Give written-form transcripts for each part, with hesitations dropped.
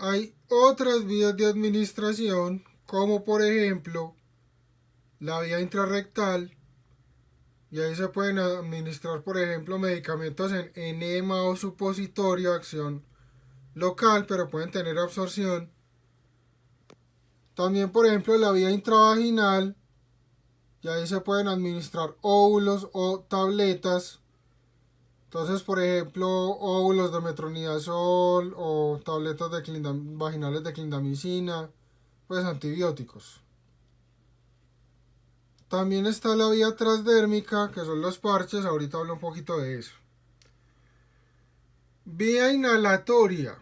Hay otras vías de administración, como por ejemplo la vía intrarrectal, y ahí se pueden administrar, por ejemplo, medicamentos en enema o supositorio de acción local, pero pueden tener absorción. También, por ejemplo, la vía intravaginal, y ahí se pueden administrar óvulos o tabletas. Entonces, por ejemplo, óvulos de metronidazol o tabletas de vaginales de clindamicina, pues antibióticos. También está la vía transdérmica, que son los parches, ahorita hablo un poquito de eso. Vía inhalatoria.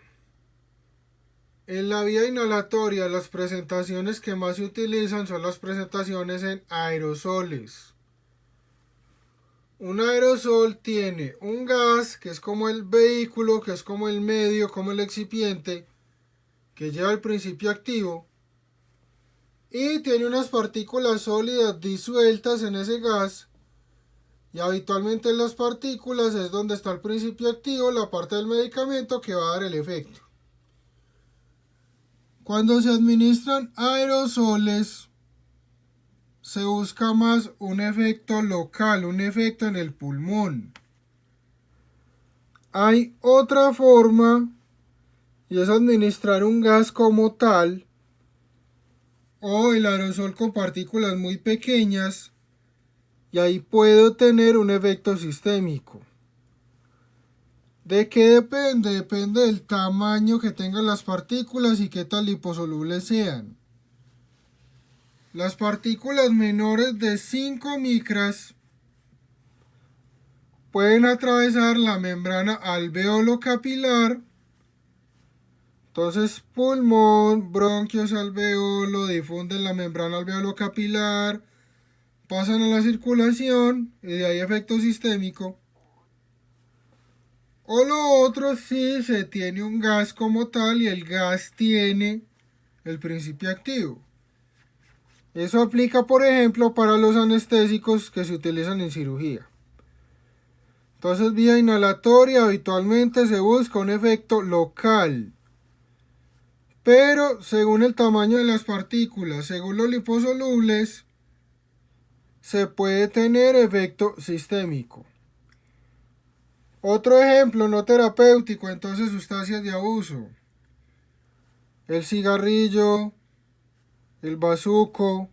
En la vía inhalatoria, las presentaciones que más se utilizan son las presentaciones en aerosoles. Un aerosol tiene un gas, que es como el vehículo, que es como el medio, como el excipiente, que lleva el principio activo, y tiene unas partículas sólidas disueltas en ese gas, y habitualmente en las partículas es donde está el principio activo, la parte del medicamento que va a dar el efecto. Cuando se administran aerosoles, se busca más un efecto local, un efecto en el pulmón. Hay otra forma, y es administrar un gas como tal, o el aerosol con partículas muy pequeñas, y ahí puedo tener un efecto sistémico. ¿De qué depende? Depende del tamaño que tengan las partículas y qué tan liposolubles sean. Las partículas menores de 5 micras pueden atravesar la membrana alveolo-capilar. Entonces, pulmón, bronquios, alveolo, difunden la membrana alveolo-capilar, pasan a la circulación y de ahí efecto sistémico. O lo otro, si se tiene un gas como tal y el gas tiene el principio activo. Eso aplica, por ejemplo, para los anestésicos que se utilizan en cirugía. Entonces, vía inhalatoria habitualmente se busca un efecto local. Pero según el tamaño de las partículas, según los liposolubles, se puede tener efecto sistémico. Otro ejemplo no terapéutico, entonces sustancias de abuso. El cigarrillo, el bazuco.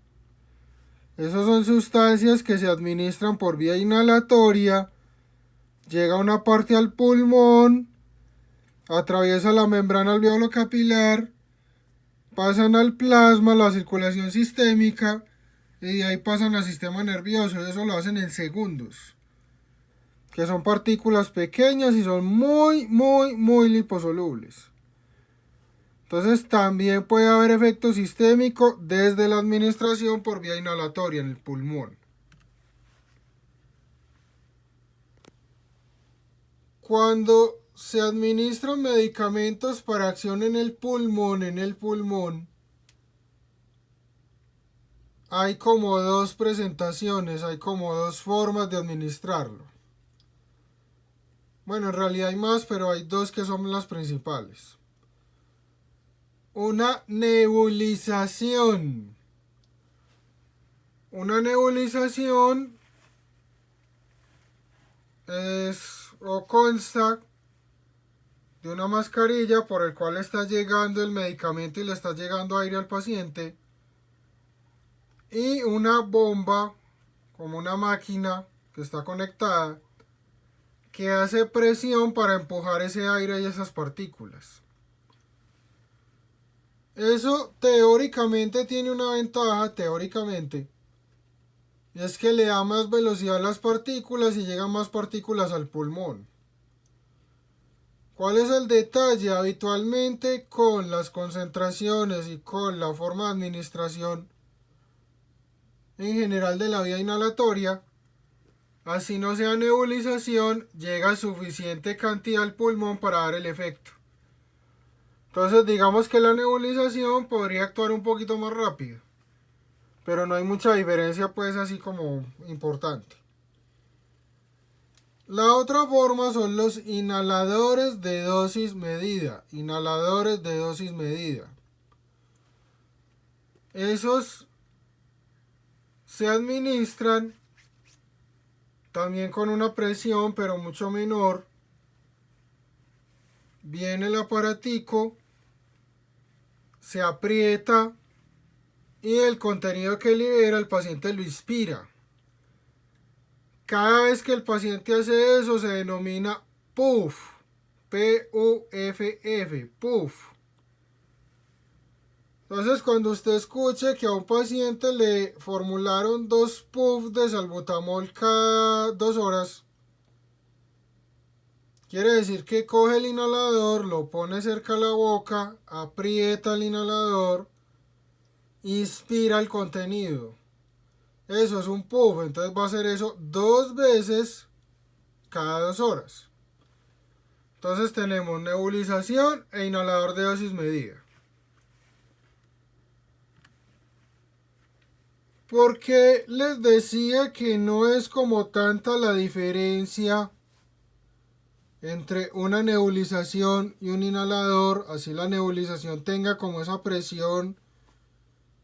Esas son sustancias que se administran por vía inhalatoria. Llega una parte al pulmón, atraviesa la membrana alveolo capilar, pasan al plasma, la circulación sistémica, y de ahí pasan al sistema nervioso. Eso lo hacen en segundos. Que son partículas pequeñas y son muy liposolubles. Entonces también puede haber efecto sistémico desde la administración por vía inhalatoria en el pulmón. Cuando se administran medicamentos para acción en el pulmón, hay como dos presentaciones, hay como dos formas de administrarlo. Bueno, en realidad hay más, pero hay dos que son las principales. Una nebulización. Una nebulización es o consta de una mascarilla por el cual está llegando el medicamento y le está llegando aire al paciente, y una bomba, como una máquina que está conectada, que hace presión para empujar ese aire y esas partículas. Eso teóricamente tiene una ventaja, teóricamente, y es que le da más velocidad a las partículas y llegan más partículas al pulmón. ¿Cuál es el detalle? Habitualmente con las concentraciones y con la forma de administración en general de la vía inhalatoria, así no sea nebulización, llega suficiente cantidad al pulmón para dar el efecto. Entonces digamos que la nebulización podría actuar un poquito más rápido, pero no hay mucha diferencia pues así como importante. La otra forma son los inhaladores de dosis medida. Inhaladores de dosis medida. Esos se administran también con una presión, pero mucho menor. Viene el aparatico, se aprieta y el contenido que libera el paciente lo inspira. Cada vez que el paciente hace eso se denomina puff, P-U-F-F, puff. Entonces cuando usted escuche que a un paciente le formularon 2 puffs de salbutamol cada 2 horas, quiere decir que coge el inhalador, lo pone cerca a la boca, aprieta el inhalador, inspira el contenido. Eso es un puff, entonces va a hacer eso 2 veces cada 2 horas. Entonces tenemos nebulización e inhalador de dosis medida. Porque les decía que no es como tanta la diferencia entre una nebulización y un inhalador, así la nebulización tenga como esa presión,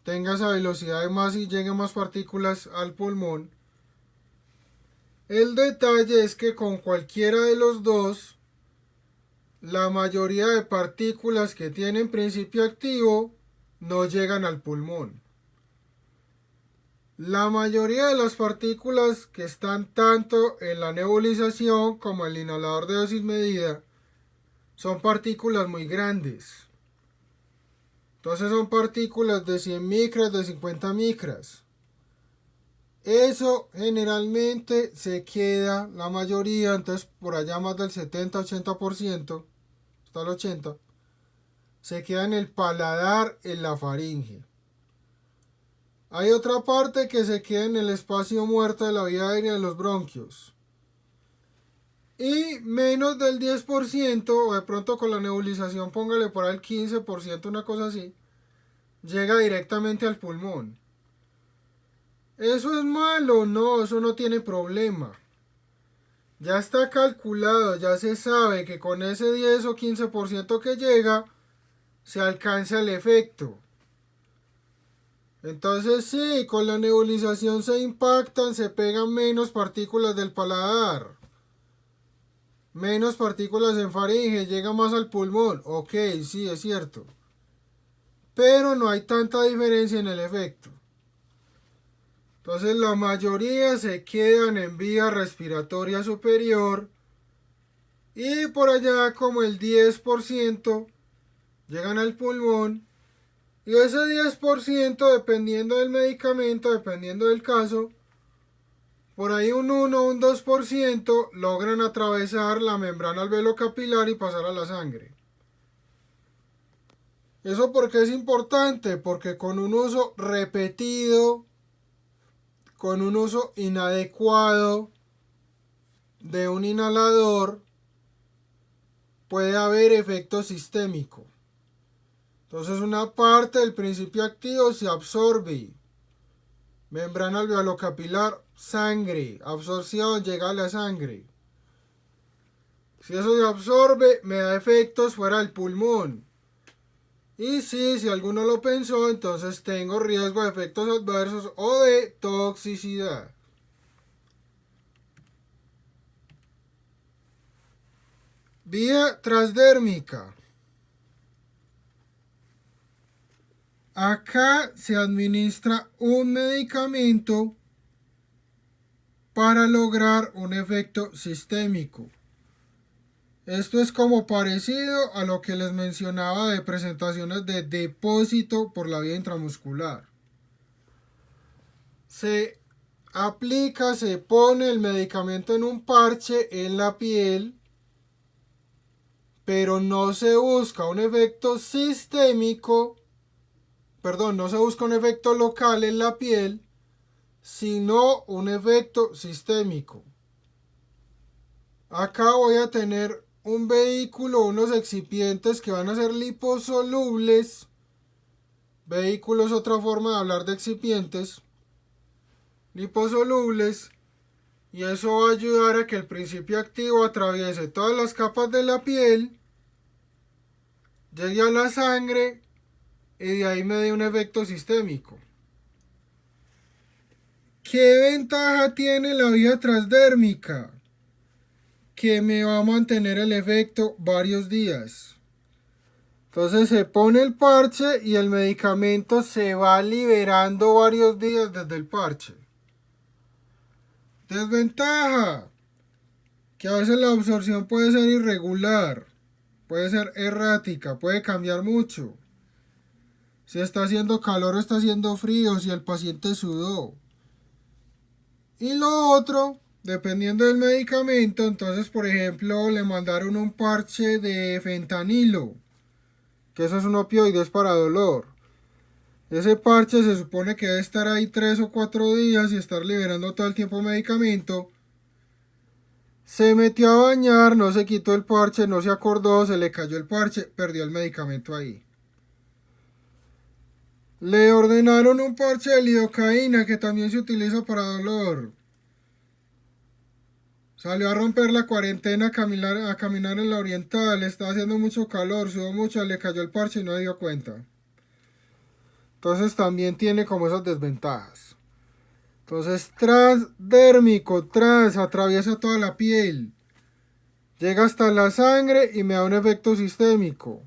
tenga esa velocidad de más y lleguen más partículas al pulmón. El detalle es que con cualquiera de los dos, la mayoría de partículas que tienen principio activo no llegan al pulmón. La mayoría de las partículas que están tanto en la nebulización como en el inhalador de dosis medida son partículas muy grandes. Entonces son partículas de 100 micras, de 50 micras. Eso generalmente se queda, la mayoría, entonces por allá más del 70-80%, hasta el 80%, se queda en el paladar, en la faringe. Hay otra parte que se queda en el espacio muerto de la vía aérea de los bronquios. Y menos del 10%, o de pronto con la nebulización póngale por ahí el 15%, una cosa así, llega directamente al pulmón. ¿Eso es malo? No, eso no tiene problema. Ya está calculado, ya se sabe que con ese 10 o 15% que llega, se alcanza el efecto. Entonces sí, con la nebulización se impactan, se pegan menos partículas del paladar. Menos partículas en faringe, llega más al pulmón. Ok, sí, es cierto. Pero no hay tanta diferencia en el efecto. Entonces la mayoría se quedan en vía respiratoria superior. Y por allá como el 10% llegan al pulmón. Y ese 10%, dependiendo del medicamento, dependiendo del caso, por ahí un 1 o un 2% logran atravesar la membrana alveolo-capilar y pasar a la sangre. ¿Eso por qué es importante? Porque con un uso repetido, con un uso inadecuado de un inhalador, puede haber efecto sistémico. Entonces una parte del principio activo se absorbe. Membrana alveolo-capilar, sangre. Absorción, llega a la sangre. Si eso se absorbe, me da efectos fuera del pulmón. Y sí, si alguno lo pensó, entonces tengo riesgo de efectos adversos o de toxicidad. Vía transdérmica. Acá se administra un medicamento para lograr un efecto sistémico. Esto es como parecido a lo que les mencionaba de presentaciones de depósito por la vía intramuscular. Se aplica, se pone el medicamento en un parche en la piel, pero no se busca un efecto sistémico, no se busca un efecto local en la piel, sino un efecto sistémico. Acá voy a tener un vehículo, unos excipientes que van a ser liposolubles. Vehículo es otra forma de hablar de excipientes. Liposolubles. y eso va a ayudar a que el principio activo atraviese todas las capas de la piel, llegue a la sangre y de ahí me dé un efecto sistémico. ¿Qué ventaja tiene la vía transdérmica? Que me va a mantener el efecto varios días. Entonces se pone el parche y el medicamento se va liberando varios días desde el parche. Desventaja, que a veces la absorción puede ser irregular, puede ser errática, puede cambiar mucho. Si está haciendo calor o está haciendo frío, si el paciente sudó. Y lo otro, dependiendo del medicamento, entonces por ejemplo le mandaron un parche de fentanilo, que eso es un opioide, es para dolor. Ese parche se supone que debe estar ahí 3 o 4 días y estar liberando todo el tiempo medicamento. Se metió a bañar, no se quitó el parche, no se acordó, se le cayó el parche, perdió el medicamento ahí. Le ordenaron un parche de lidocaína que también se utiliza para dolor. Salió a romper la cuarentena a caminar en la oriental, estaba haciendo mucho calor, sudó mucho, le cayó el parche y no se dio cuenta. Entonces también tiene como esas desventajas. Entonces transdérmico, atraviesa toda la piel, llega hasta la sangre y me da un efecto sistémico.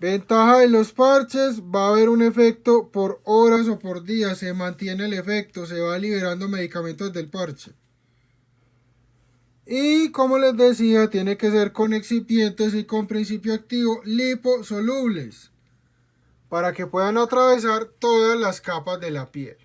Ventaja de los parches, va a haber un efecto por horas o por días, se mantiene el efecto, se va liberando medicamentos del parche. Y como les decía, tiene que ser con excipientes y con principio activo liposolubles para que puedan atravesar todas las capas de la piel.